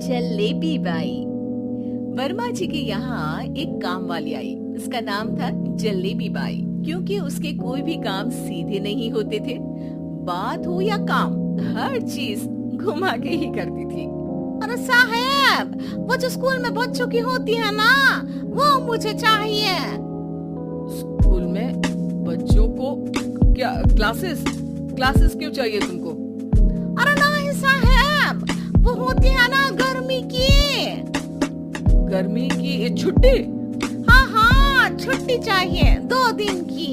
Jalebi by. Verma जी के यहाँ एक काम वाली आई। उसका नाम था जलेबी बाई, क्योंकि उसके कोई भी काम सीधे नहीं होते थे। बात हो या काम, हर चीज घुमा के ही करती थी। अरे साहब, वो जो स्कूल में बच्चों की होती है ना, वो मुझे चाहिए। स्कूल में बच्चों को क्या क्लासेस क्लासेस क्यों चाहिए तुमको? अरे नहीं साहब, वो होती है ना गर्मी की। गर्मी की छुट्टी? हाँ हाँ, छुट्टी चाहिए 2 दिन की।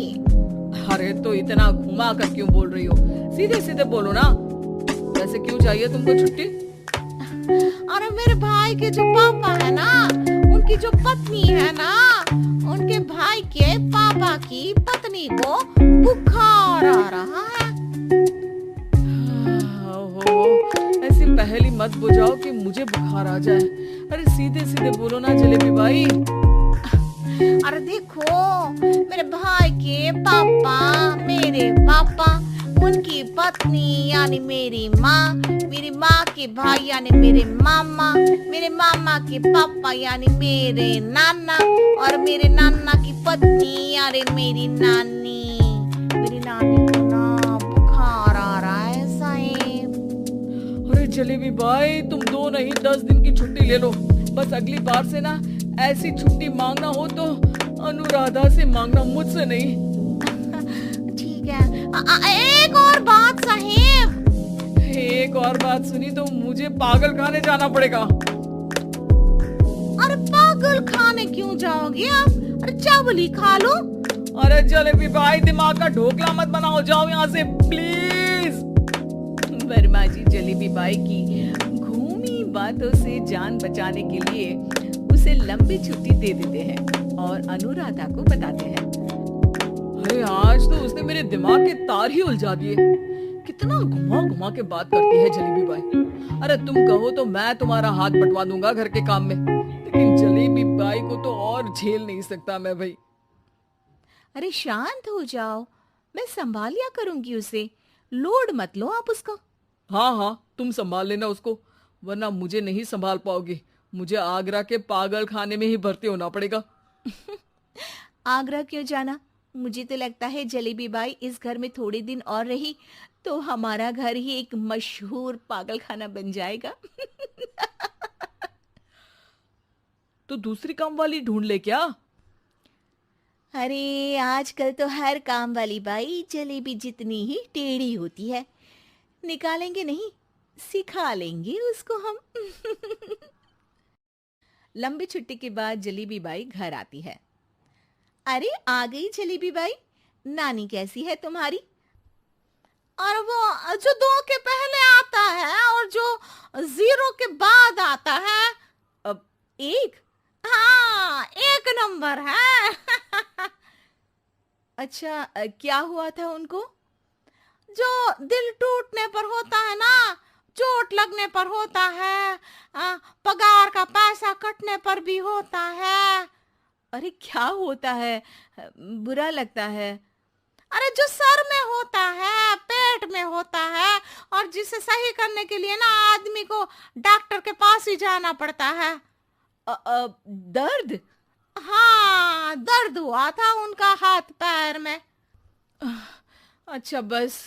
अरे तो इतना घुमा कर क्यों बोल रही हो? सीधे सीधे बोलो ना, वैसे क्यों चाहिए तुमको छुट्टी? अरे मेरे भाई के जो पापा है ना, उनकी जो पत्नी है ना, उनके भाई के पापा की पत्नी को बुखार आ रहा है। ओहो, ऐसी पहेली मत बुझाओ कि मुझे बुखार आ जाए। अरे सीधे सीधे बोलो ना जलेबी भाई। अरे देखो, मेरे भाई के पापा, मेरे पापा, उनकी पत्नी यानी मेरी माँ के भाई यानी मेरे मामा के पापा यानी मेरे नाना, और मेरे नाना की पत्नी यानी मेरी नानी को ना बुखार आ रहा है साहब। अरे जलेबी भाई, तुम 2 नहीं 10 दिन की छुट्टी ले लो। बस अगली बार से ना ऐसी छुट्टी मांगना हो तो अनुराधा से मांगना, मुझसे नहीं। ठीक है। एक और बात साहेब। एक और बात सुनी तो मुझे पागल खाने जाना पड़ेगा। अरे पागल खाने क्यों जाओगे आप? अरे चावल ही खा लो। अरे जलेबी भाई, दिमाग का ढोकला मत बनाओ, जाओ यहाँ से प्लीज। वर्मा जी जलेबी बाई की घूमी बातों से जान बचाने के लिए उसे लंबी छुट्टी दे देते हैं और अनुराधा को बताते हैं। अरे आज तो उसने मेरे दिमाग के तार ही उलझा दिए। कितना घुमा घुमा के बात करती है जलेबी बाई। अरे तुम कहो तो मैं तुम्हारा हाथ बंटवा दूंगा घर के काम में, लेकिन जलेबी बाई को तो और झेल नहीं सकता मैं भाई। अरे शांत हो जाओ, मैं संभाल लिया करूंगी उसे, लोड मत लो आप उसको। हाँ हाँ, तुम संभाल लेना उसको, वरना मुझे नहीं संभाल पाओगे। मुझे आगरा के पागल खाने में ही भर्ती होना पड़ेगा। आगरा क्यों जाना? मुझे तो लगता है जलेबी बाई इस घर में थोड़े दिन और रही तो हमारा घर ही एक मशहूर पागल खाना बन जाएगा। तो दूसरी काम वाली ढूंढ ले क्या? अरे आजकल तो हर काम वाली बाई जलेबी जितनी ही टेढ़ी होती है। निकालेंगे नहीं, सिखा लेंगे उसको हम। लंबी छुट्टी के बाद जलेबी बाई घर आती है। अरे आ गई जलेबी बाई, नानी कैसी है तुम्हारी? और वो जो 2 के पहले आता है और जो 0 के बाद आता है। अब 1? हाँ, 1 नंबर है। अच्छा, क्या हुआ था उनको? जो दिल टूटने पर होता है ना, चोट लगने पर होता है, पगार का पैसा कटने पर भी होता है। अरे क्या होता है? बुरा लगता है। अरे जो सर में होता है, पेट में होता है, और जिसे सही करने के लिए ना आदमी को डॉक्टर के पास ही जाना पड़ता है। दर्द? हाँ, दर्द हुआ था उनका हाथ पैर में। अच्छा, बस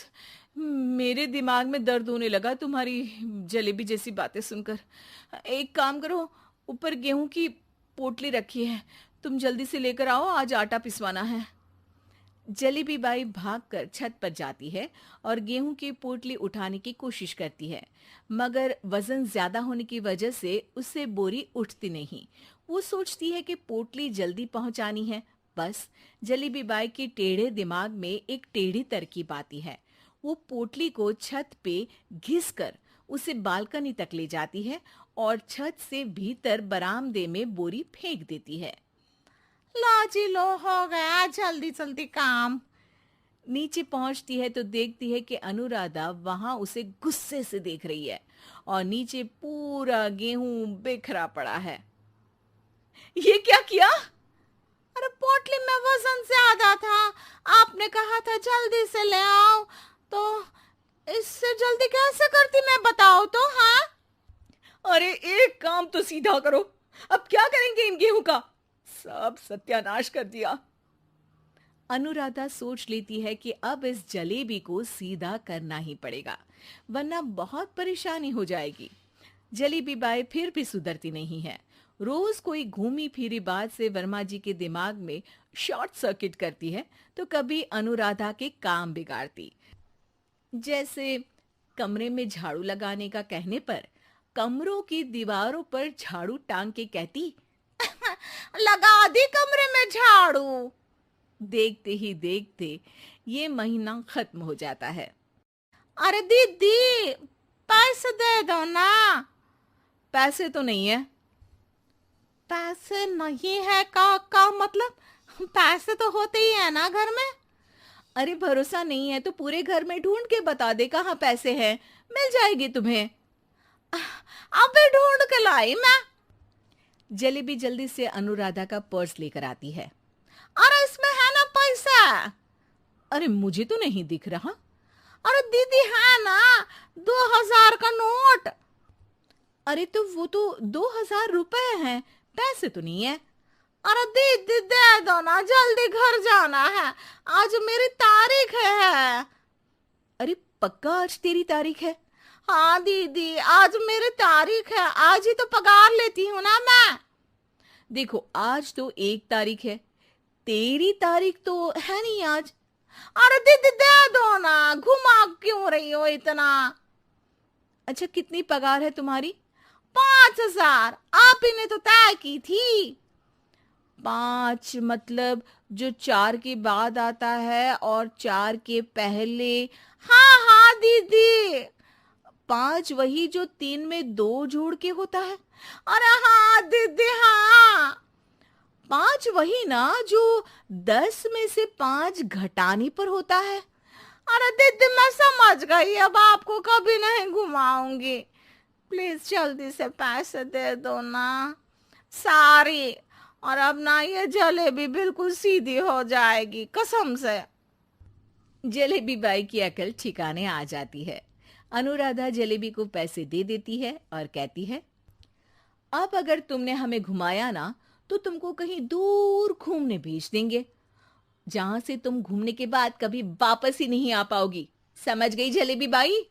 मेरे दिमाग में दर्द होने लगा तुम्हारी जलेबी जैसी बातें सुनकर। एक काम करो, ऊपर गेहूं की पोटली रखी है, तुम जल्दी से लेकर आओ, आज आटा पिसवाना है। जलेबी बाई भागकर छत पर जाती है और गेहूं की पोटली उठाने की कोशिश करती है, मगर वजन ज्यादा होने की वजह से उससे बोरी उठती नहीं। वो सोचती है कि पोटली जल्दी पहुंचानी है। बस जलेबी बाई के टेढ़े दिमाग में एक टेढ़ी तरकीब आती है। वो पोटली को छत पे घिसकर उसे बालकनी तक ले जाती है और छत से भीतर बरामदे में बोरी फेंक देती है। लो जी लो, हो गया जल्दी जल्दी काम। नीचे पहुंचती है तो देखती है कि अनुराधा वहां उसे गुस्से से देख रही है और नीचे पूरा गेहूं बिखरा पड़ा है। ये क्या किया? अरे पोटली में वजन ज्यादा था, आपने कहा था जल्दी से ले आओ, तो इससे जल्दी कैसे करती मैं बताओ तो। हाँ अरे एक काम तो सीधा करो, अब क्या करेंगे इन गेहूं का? सब सत्यानाश कर दिया। अनुराधा सोच लेती है कि अब इस जलेबी को सीधा करना ही पड़ेगा, वरना बहुत परेशानी हो जाएगी। जलेबी बाई फिर भी सुधरती नहीं है। रोज कोई घूमी फिरी बात से वर्मा जी के दिमाग में शॉर्ट सर्किट करती है, तो कभी अनुराधा के काम बिगाड़ती। जैसे कमरे में झाड़ू लगाने का कहने पर कमरों की दीवारों पर झाड़ू टांग के कहती, लगा दी कमरे में झाड़ू। देखते ही देखते ये महीना खत्म हो जाता है। अरे दीदी, पैसे दे दो ना। पैसे तो नहीं है। पैसे नहीं है का मतलब? पैसे तो होते ही है ना घर में। अरे भरोसा नहीं है तो पूरे घर में ढूंढ के बता दे कहाँ पैसे हैं, मिल जाएगी तुम्हें। अबे ढूंढ के लाई मैं। जलेबी जल्दी से अनुराधा का पर्स लेकर आती है। अरे इसमें है ना पैसा। अरे मुझे तो नहीं दिख रहा। अरे दीदी है ना, 2000 का नोट। अरे तो वो तो 2000 रुपए हैं, पैसे तो नहीं है। अरे दीदी दे दो ना, जल्दी घर जाना है, आज मेरी तारीख है। अरे पक्का आज तेरी तारीख है? हाँ दीदी, आज मेरी तारीख है, आज ही तो पगार लेती हूँ ना मैं। देखो आज तो 1 तारीख है, तेरी तारीख तो है नहीं आज। अरे दीदी दे दो ना, घुमा क्यों रही हो इतना? अच्छा कितनी पगार है तुम्हारी? 5000, आप ही ने तो तय की थी। 5 मतलब जो 4 के बाद आता है और 4 के पहले। हाँ हाँ दीदी। 5 वही जो 3 में 2 जोड़ के होता है। अरे हाँ दीदी हाँ। 5 वही ना जो 10 में से 5 घटाने पर होता है। अरे दीदी मैं समझ गई, अब आपको कभी नहीं घुमाऊंगी। प्लीज जल्दी से पैसे दे दो ना, सारी। और अब ना ये जलेबी बिल्कुल सीधी हो जाएगी कसम से। जलेबी बाई की अकल ठिकाने आ जाती है। अनुराधा जलेबी को पैसे दे देती है और कहती है, अब अगर तुमने हमें घुमाया ना तो तुमको कहीं दूर घूमने भेज देंगे, जहां से तुम घूमने के बाद कभी वापस ही नहीं आ पाओगी। समझ गई जलेबी बाई?